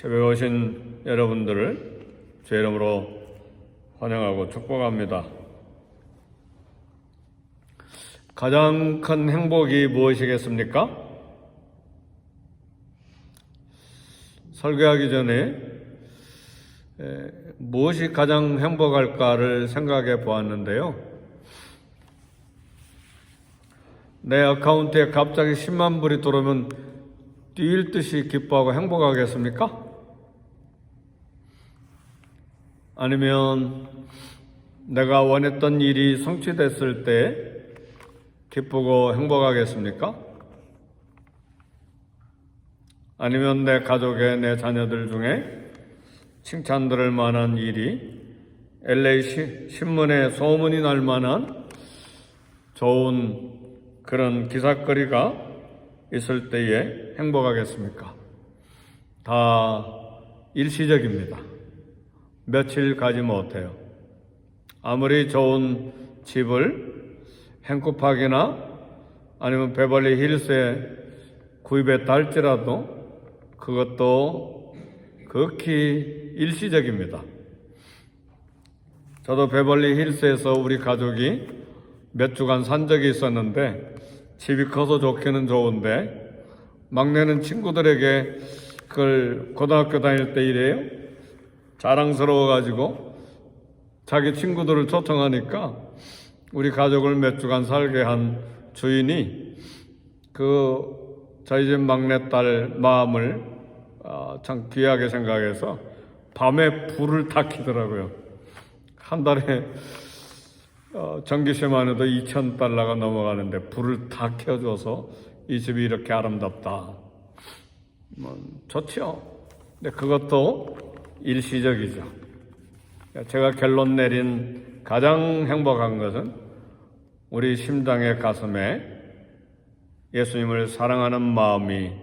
새벽에 오신 여러분들을 제 이름으로 환영하고 축복합니다. 가장 큰 행복이 무엇이겠습니까? 설교하기 전에 무엇이 가장 행복할까를 생각해 보았는데요. 내 어카운트에 갑자기 10만 불이 들어오면 뛰일 듯이 기뻐하고 행복하겠습니까? 아니면 내가 원했던 일이 성취됐을 때 기쁘고 행복하겠습니까? 아니면 내 가족의, 내 자녀들 중에 칭찬들을 만한 일이 LA 신문에 소문이 날 만한 좋은 그런 기사거리가 있을 때에 행복하겠습니까? 다 일시적입니다. 며칠 가지 못해요. 아무리 좋은 집을 행코파크나 아니면 베벌리 힐스에 구입했다 할지라도 그것도 극히 일시적입니다. 저도 베벌리 힐스에서 우리 가족이 몇 주간 산 적이 있었는데 집이 커서 좋기는 좋은데 막내는 친구들에게 그걸 고등학교 다닐 때 이래요. 자랑스러워가지고 자기 친구들을 초청하니까 우리 가족을 몇 주간 살게 한 주인이 저희 집 막내딸 마음을 참 귀하게 생각해서 밤에 불을 다 켜더라고요. 한 달에 전기세만 해도 $2,000가 넘어가는데 불을 다 켜줘서 이 집이 이렇게 아름답다. 좋죠. 근데 그것도 일시적이죠. 제가 결론 내린 가장 행복한 것은 우리 심장의 가슴에 예수님을 사랑하는 마음이,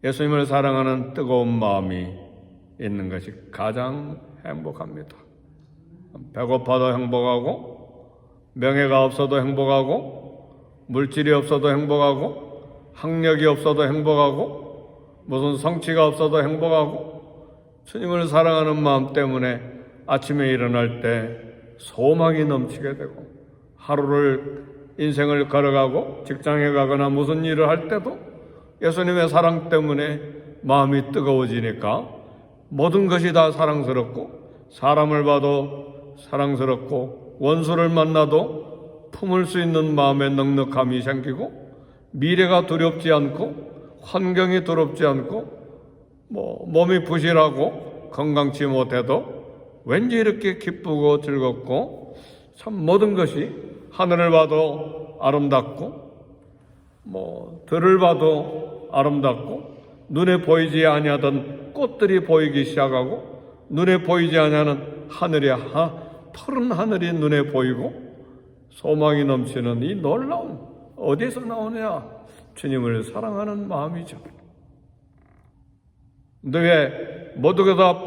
예수님을 사랑하는 뜨거운 마음이 있는 것이 가장 행복합니다. 배고파도 행복하고, 명예가 없어도 행복하고, 물질이 없어도 행복하고, 학력이 없어도 행복하고, 무슨 성취가 없어도 행복하고, 주님을 사랑하는 마음 때문에 아침에 일어날 때 소망이 넘치게 되고, 인생을 걸어가고 직장에 가거나 무슨 일을 할 때도 예수님의 사랑 때문에 마음이 뜨거워지니까 모든 것이 다 사랑스럽고, 사람을 봐도 사랑스럽고, 원수를 만나도 품을 수 있는 마음의 넉넉함이 생기고, 미래가 두렵지 않고, 환경이 두렵지 않고, 몸이 부실하고 건강치 못해도 왠지 이렇게 기쁘고 즐겁고, 참 모든 것이 하늘을 봐도 아름답고, 들을 봐도 아름답고, 눈에 보이지 아니하던 꽃들이 보이기 시작하고, 눈에 보이지 아니하는 하늘이 푸른 하늘이 눈에 보이고, 소망이 넘치는 이 놀라운, 어디서 나오냐? 주님을 사랑하는 마음이죠. 근데 왜 모두가 다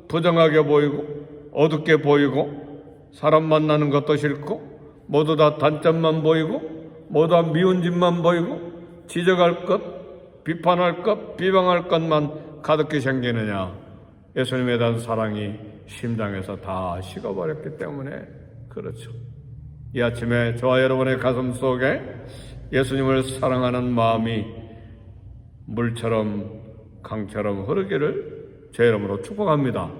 부정하게 보이고 어둡게 보이고 사람 만나는 것도 싫고 모두 다 단점만 보이고 모두 다 미운 짓만 보이고 지적할 것, 비판할 것, 비방할 것만 가득히 생기느냐? 예수님에 대한 사랑이 심장에서 다 식어버렸기 때문에 그렇죠. 이 아침에 저와 여러분의 가슴 속에 예수님을 사랑하는 마음이 물처럼 강처럼 흐르기를 제 이름으로 축복합니다.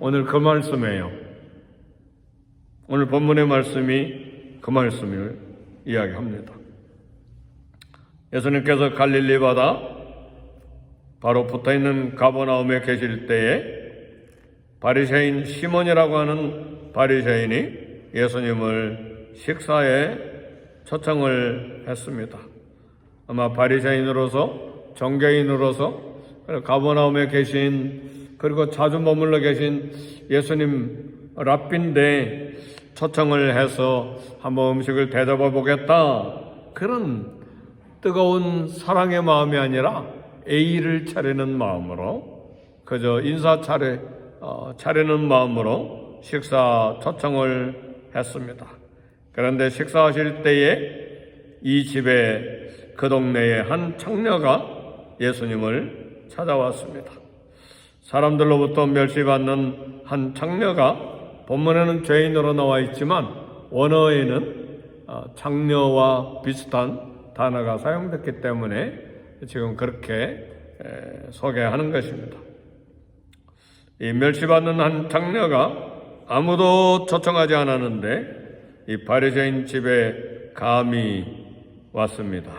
오늘 그 말씀이에요. 오늘 본문의 말씀이 그 말씀을 이야기합니다. 예수님께서 갈릴리 바다 바로 붙어있는 가버나움에 계실 때에 바리새인 시몬이라고 하는 바리새인이 예수님을 식사에 초청을 했습니다. 아마 바리새인으로서, 정교인으로서 가버나움에 계신, 그리고 자주 머물러 계신 예수님 랍비인데 초청을 해서 한번 음식을 대접해 보겠다, 그런 뜨거운 사랑의 마음이 아니라 예의를 차리는 마음으로, 그저 인사 차리는 마음으로 식사 초청을 했습니다. 그런데 식사하실 때에 이 집에, 그 동네에 한 창녀가 예수님을 찾아왔습니다. 사람들로부터 멸시받는 한 장녀가 본문에는 죄인으로 나와 있지만 원어에는 장녀와 비슷한 단어가 사용됐기 때문에 지금 그렇게 소개하는 것입니다. 이 멸시받는 한 장녀가 아무도 초청하지 않았는데 이 바리새인 집에 감히 왔습니다.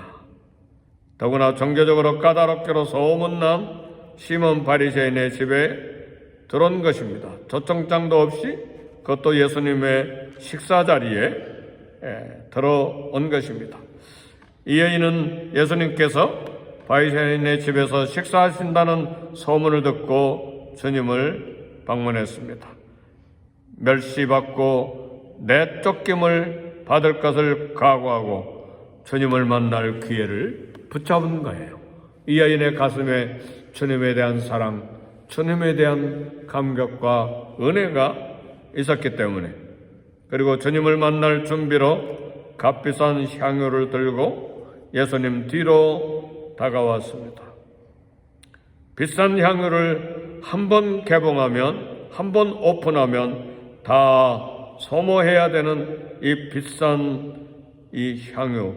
더구나 종교적으로 까다롭게로 소문난 시몬 바리새인의 집에 들어온 것입니다. 초청장도 없이 그것도 예수님의 식사 자리에 들어온 것입니다. 이 여인은 예수님께서 바리새인의 집에서 식사하신다는 소문을 듣고 주님을 방문했습니다. 멸시받고 내쫓김을 받을 것을 각오하고 주님을 만날 기회를 붙잡은 거예요. 이 여인의 가슴에 주님에 대한 사랑, 주님에 대한 감격과 은혜가 있었기 때문에, 그리고 주님을 만날 준비로 값비싼 향유를 들고 예수님 뒤로 다가왔습니다. 비싼 향유를 한 번 개봉하면, 한 번 오픈하면 다 소모해야 되는 이 비싼 이 향유,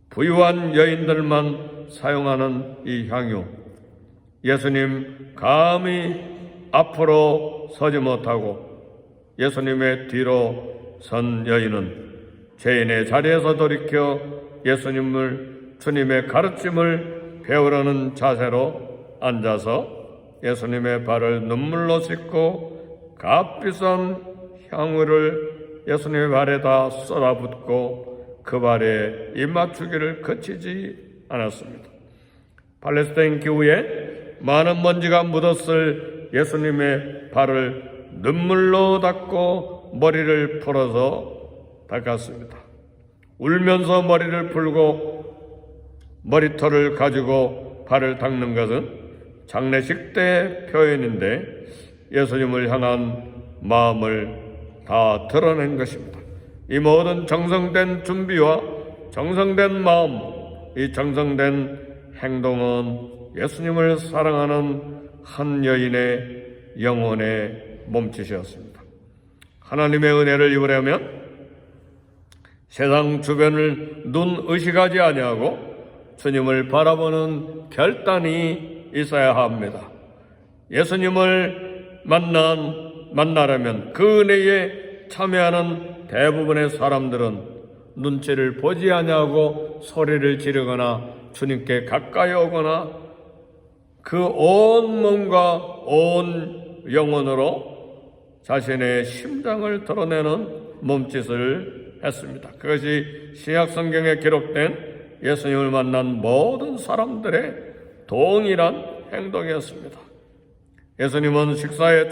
부유한 여인들만 사용하는 이 향유, 예수님 감히 앞으로 서지 못하고 예수님의 뒤로 선 여인은 죄인의 자리에서 돌이켜 주님의 가르침을 배우려는 자세로 앉아서 예수님의 발을 눈물로 씻고 값비싼 향유를 예수님의 발에다 쏟아붓고 그 발에 입맞추기를 그치지 않았습니다. 팔레스타인 기후에 많은 먼지가 묻었을 예수님의 발을 눈물로 닦고 머리를 풀어서 닦았습니다. 울면서 머리를 풀고 머리털을 가지고 발을 닦는 것은 장례식 때 표현인데 예수님을 향한 마음을 다 드러낸 것입니다. 이 모든 정성된 준비와 정성된 마음, 이 정성된 행동은 예수님을 사랑하는 한 여인의 영혼의 몸짓이었습니다. 하나님의 은혜를 입으려면 세상 주변을 눈의식하지 아니하고 주님을 바라보는 결단이 있어야 합니다. 예수님을 만나려면 그 은혜에 참여하는 대부분의 사람들은 눈치를 보지 아니하고 소리를 지르거나 주님께 가까이 오거나 그 온 몸과 온 영혼으로 자신의 심장을 드러내는 몸짓을 했습니다. 그것이 신약 성경에 기록된 예수님을 만난 모든 사람들의 동일한 행동이었습니다. 예수님을 식사에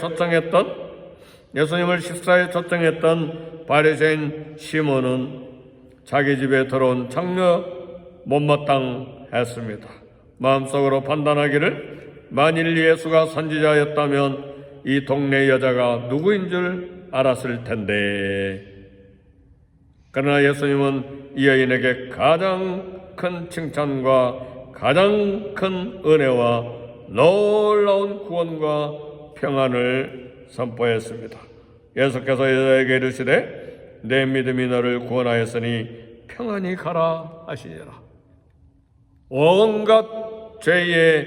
초청했던 바리새인 시몬은 자기 집에 들어온 장녀 못마땅했습니다. 마음속으로 판단하기를 만일 예수가 선지자였다면 이 동네 여자가 누구인 줄 알았을 텐데, 그러나 예수님은 이 여인에게 가장 큰 칭찬과 가장 큰 은혜와 놀라운 구원과 평안을 선포했습니다. 예수께서 여자에게 이르시되 내 믿음이 너를 구원하였으니 평안히 가라 하시니라. 온갖 죄에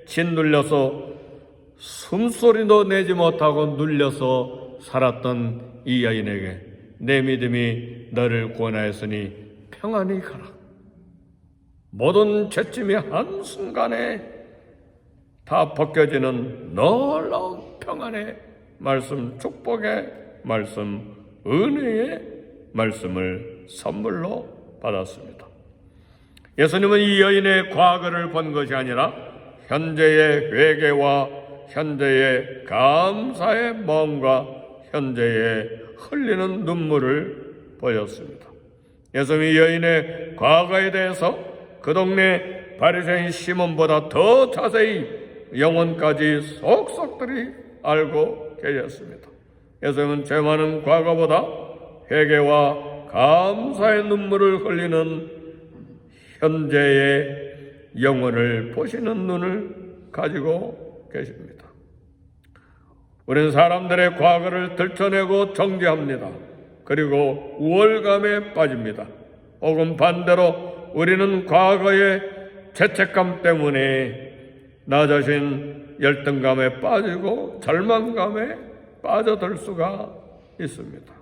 짓눌려서 숨소리도 내지 못하고 눌려서 살았던 이 여인에게 내 믿음이 너를 구원하였으니 평안히 가라. 모든 죄짐이 한순간에 다 벗겨지는 놀라운 평안의 말씀, 축복의 말씀, 은혜의 말씀을 선물로 받았습니다. 예수님은 이 여인의 과거를 본 것이 아니라 현재의 회개와 현재의 감사의 마음과 현재의 흘리는 눈물을 보였습니다. 예수님이 여인의 과거에 대해서 그 동네 바리새인 시몬보다 더 자세히 영혼까지 속속들이 알고 계셨습니다. 예수님은 죄 많은 과거보다 회개와 감사의 눈물을 흘리는 현재의 영혼을 보시는 눈을 가지고 계십니다. 우리는 사람들의 과거를 들춰내고 정죄합니다. 그리고 우월감에 빠집니다. 혹은 반대로 우리는 과거의 죄책감 때문에 나 자신 열등감에 빠지고 절망감에 빠져들 수가 있습니다.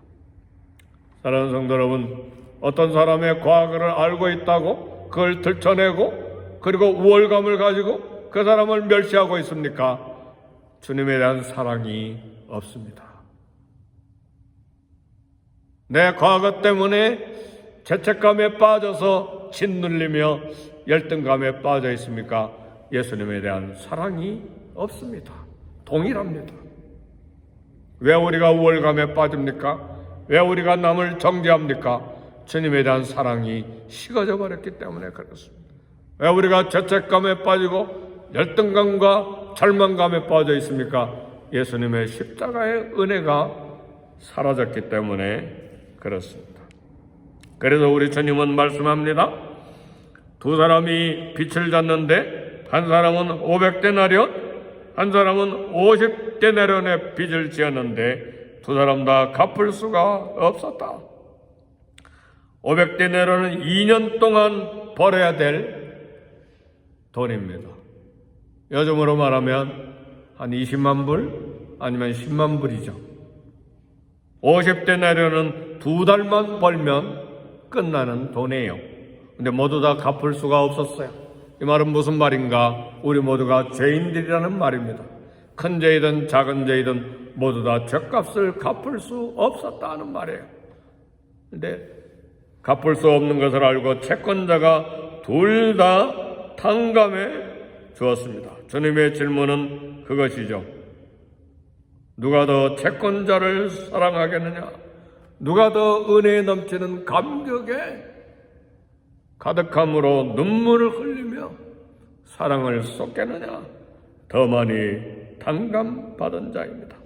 사랑하는 성도 여러분, 어떤 사람의 과거를 알고 있다고 그걸 들춰내고 그리고 우월감을 가지고 그 사람을 멸시하고 있습니까? 주님에 대한 사랑이 없습니다. 내 과거 때문에 죄책감에 빠져서 짓눌리며 열등감에 빠져 있습니까? 예수님에 대한 사랑이 없습니다. 동일합니다. 왜 우리가 우월감에 빠집니까? 왜 우리가 남을 정죄합니까? 주님에 대한 사랑이 식어져 버렸기 때문에 그렇습니다. 왜 우리가 죄책감에 빠지고 열등감과 절망감에 빠져 있습니까? 예수님의 십자가의 은혜가 사라졌기 때문에 그렇습니다. 그래서 우리 주님은 말씀합니다. 두 사람이 빚을 졌는데 한 사람은 500데나리온, 한 사람은 50데나리온의 빚을 지었는데 두 사람 다 갚을 수가 없었다. 500데나리온은 2년 동안 벌어야 될 돈입니다. 요즘으로 말하면 한 20만 불 아니면 10만 불이죠. 50데나리온은 2달만 벌면 끝나는 돈이에요. 근데 모두 다 갚을 수가 없었어요. 이 말은 무슨 말인가? 우리 모두가 죄인들이라는 말입니다. 큰 죄이든 작은 죄이든 모두 다 죄값을 갚을 수 없었다는 말이에요. 근데 갚을 수 없는 것을 알고 채권자가 둘 다 탕감해 주었습니다. 주님의 질문은 그것이죠. 누가 더 채권자를 사랑하겠느냐? 누가 더 은혜에 넘치는 감격에 가득함으로 눈물을 흘리며 사랑을 쏟겠느냐? 더 많이 탕감받은 자입니다.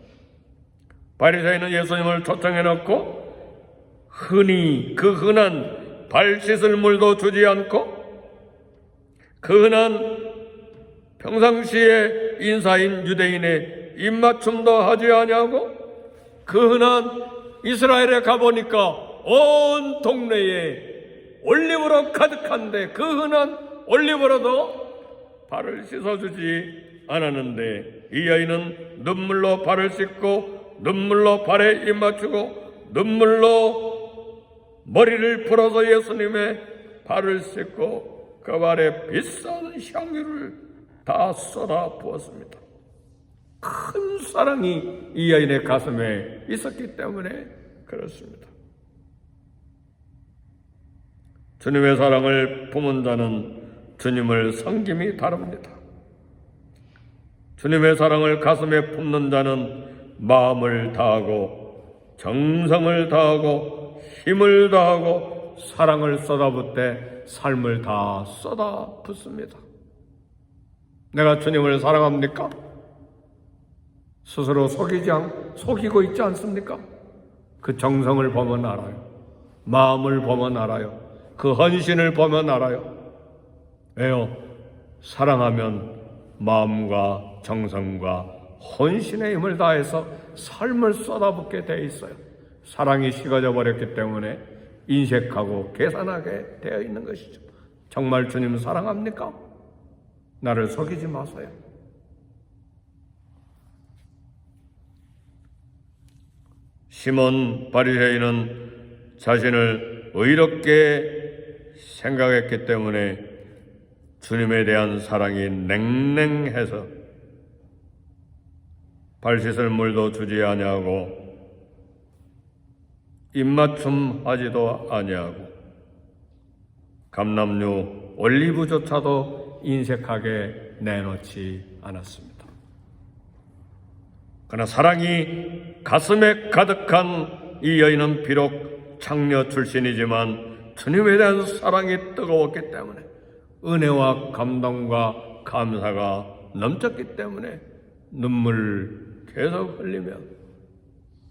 바리새인은 예수님을 초청해 놓고 흔히 그 흔한 발 씻을 물도 주지 않고 그 흔한 평상시에 인사인 유대인의 입맞춤도 하지 아니하고 그 흔한 이스라엘에 가보니까 온 동네에 올리브로 가득한데 그 흔한 올리브로도 발을 씻어주지 않았는데 이 아이는 눈물로 발을 씻고 눈물로 발에 입맞추고 눈물로 머리를 풀어서 예수님의 발을 씻고 그 발에 비싼 향유를 다 쏟아 부었습니다. 큰 사랑이 이 여인의 가슴에 있었기 때문에 그렇습니다. 주님의 사랑을 품은 자는 주님을 섬김이 다릅니다. 주님의 사랑을 가슴에 품는 자는 마음을 다하고 정성을 다하고 힘을 다하고 사랑을 쏟아붓되 삶을 다 쏟아붓습니다. 내가 주님을 사랑합니까? 스스로 속이고 있지 않습니까? 그 정성을 보면 알아요. 마음을 보면 알아요. 그 헌신을 보면 알아요. 왜요? 사랑하면 마음과 정성과 헌신의 힘을 다해서 삶을 쏟아붓게 돼 있어요. 사랑이 식어져 버렸기 때문에 인색하고 계산하게 되어 있는 것이죠. 정말 주님 사랑합니까? 나를 속이지 마세요. 시몬 바리새인은 자신을 의롭게 생각했기 때문에 주님에 대한 사랑이 냉랭해서 발 씻을 물도 주지 아니하고 입맞춤 하지도 아니하고 감람류 올리브조차도 인색하게 내놓지 않았습니다. 그러나 사랑이 가슴에 가득한 이 여인은 비록 창녀 출신이지만 주님에 대한 사랑이 뜨거웠기 때문에 은혜와 감동과 감사가 넘쳤기 때문에 눈물을 계속 흘리며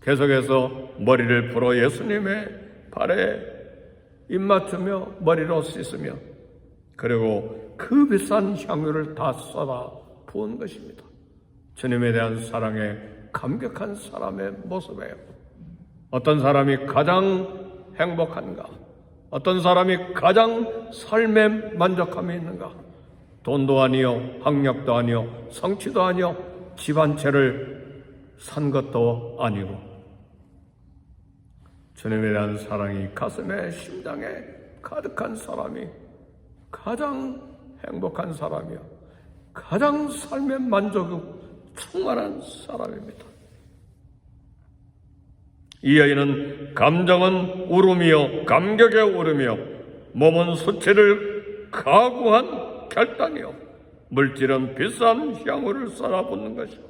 계속해서 머리를 풀어 예수님의 발에 입맞추며 머리로 씻으며 그리고 그 비싼 향유를 다 쏟아 부은 것입니다. 주님에 대한 사랑에 감격한 사람의 모습이에요. 어떤 사람이 가장 행복한가? 어떤 사람이 가장 삶에 만족함이 있는가? 돈도 아니요, 학력도 아니요, 성취도 아니요, 집 한 채를 산 것도 아니고 주님에 대한 사랑이 가슴에 심장에 가득한 사람이 가장 행복한 사람이요, 가장 삶의 만족이 충만한 사람입니다. 이 아이는 감정은 울음이요, 감격의 울음이요, 몸은 수치를 각오한 결단이요, 물질은 비싼 향후를 쏟아붓는 것이요,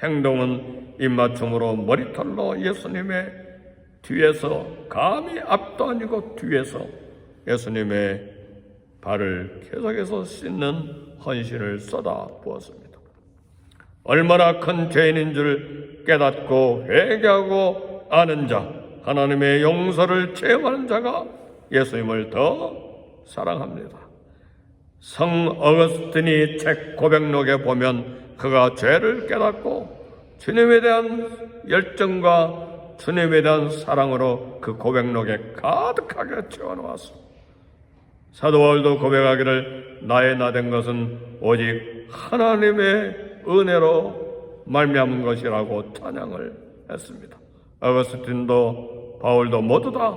행동은 입맞춤으로 머리털로 예수님의 뒤에서, 감히 앞도 아니고 뒤에서 예수님의 발을 계속해서 씻는 헌신을 쏟아부었습니다. 얼마나 큰 죄인인 줄 깨닫고 회개하고 아는 자, 하나님의 용서를 체험하는 자가 예수님을 더 사랑합니다. 성 어거스틴이 책 고백록에 보면 그가 죄를 깨닫고 주님에 대한 열정과 주님에 대한 사랑으로 그 고백록에 가득하게 채워놓았습니다. 사도 바울도 고백하기를 나의 나된 것은 오직 하나님의 은혜로 말미암은 것이라고 찬양을 했습니다. 어거스틴도 바울도 모두 다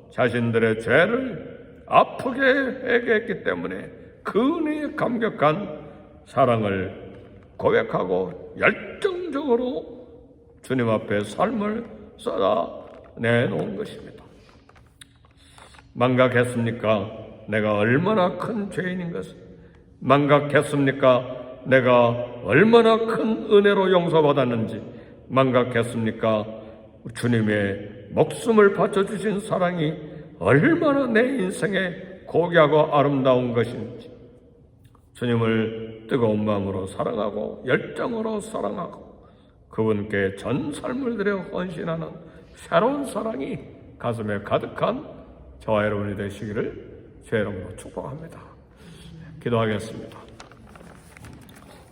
자신들의 죄를 아프게 회개했기 때문에 그 은혜에 감격한 사랑을 고백하고 열정적으로 주님 앞에 삶을 쏟아내놓은 것입니다. 망각했습니까? 내가 얼마나 큰 죄인인 것을. 망각했습니까? 내가 얼마나 큰 은혜로 용서받았는지. 망각했습니까? 주님의 목숨을 바쳐주신 사랑이 얼마나 내 인생에 고귀하고 아름다운 것인지. 주님을 뜨거운 마음으로 사랑하고 열정으로 사랑하고 그분께 전 삶을 들여 헌신하는 새로운 사랑이 가슴에 가득한 저와 여러분이 되시기를 주의 이름으로 축복합니다. 기도하겠습니다.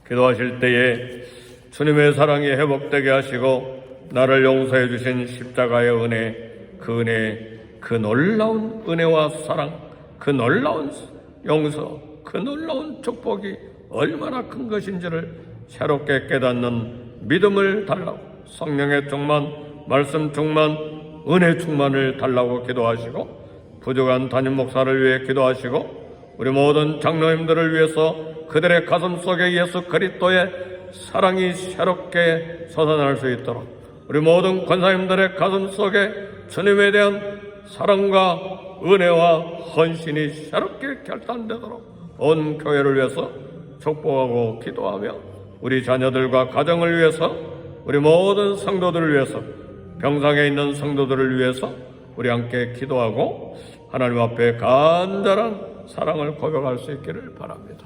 기도하실 때에 주님의 사랑이 회복되게 하시고 나를 용서해 주신 십자가의 은혜, 그 은혜, 그 놀라운 은혜와 사랑, 그 놀라운 용서, 그 놀라운 축복이 얼마나 큰 것인지를 새롭게 깨닫는 믿음을 달라고, 성령의 충만, 말씀 충만, 은혜 충만을 달라고 기도하시고, 부족한 담임 목사를 위해 기도하시고, 우리 모든 장로님들을 위해서 그들의 가슴 속에 예수 그리스도의 사랑이 새롭게 솟아날 수 있도록, 우리 모든 권사님들의 가슴 속에 주님에 대한 사랑과 은혜와 헌신이 새롭게 결단되도록 온 교회를 위해서 축복하고 기도하며, 우리 자녀들과 가정을 위해서, 우리 모든 성도들을 위해서, 병상에 있는 성도들을 위해서 우리 함께 기도하고 하나님 앞에 간절한 사랑을 고백할 수 있기를 바랍니다.